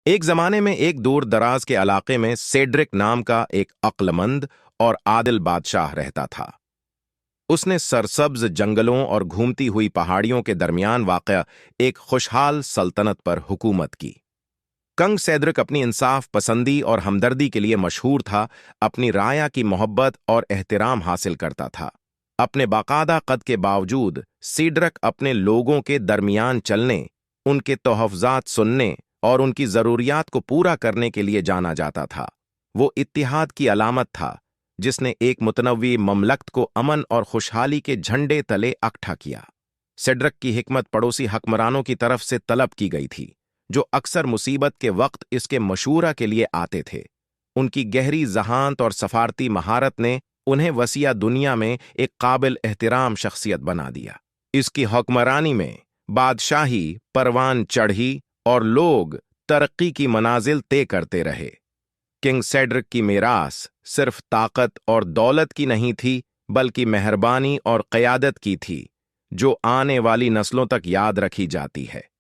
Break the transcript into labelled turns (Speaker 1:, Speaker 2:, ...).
Speaker 1: ایک زمانے میں ایک دور دراز کے علاقے میں سیڈرک نام کا ایک عقلمند اور عادل بادشاہ رہتا تھا۔ اس نے سرسبز جنگلوں اور گھومتی ہوئی پہاڑیوں کے درمیان واقع ایک خوشحال سلطنت پر حکومت کی۔ کنگ سیڈرک اپنی انصاف پسندی اور ہمدردی کے لیے مشہور تھا، اپنی رعایا کی محبت اور احترام حاصل کرتا تھا۔ اپنے باقاعدہ قد کے باوجود سیڈرک اپنے لوگوں کے درمیان چلنے، ان کے تحفظات سننے اور ان کی ضروریات کو پورا کرنے کے لیے جانا جاتا تھا۔ وہ اتحاد کی علامت تھا جس نے ایک متنوع مملکت کو امن اور خوشحالی کے جھنڈے تلے اکٹھا کیا۔ سیڈرک کی حکمت پڑوسی حکمرانوں کی طرف سے طلب کی گئی تھی، جو اکثر مصیبت کے وقت اس کے مشورہ کے لیے آتے تھے۔ ان کی گہری ذہانت اور سفارتی مہارت نے انہیں وسیع دنیا میں ایک قابل احترام شخصیت بنا دیا۔ اس کی حکمرانی میں بادشاہی پروان چڑھی اور لوگ ترقی کی منازل طے کرتے رہے۔ کنگ سیڈرک کی میراث صرف طاقت اور دولت کی نہیں تھی، بلکہ مہربانی اور قیادت کی تھی، جو آنے والی نسلوں تک یاد رکھی جاتی ہے۔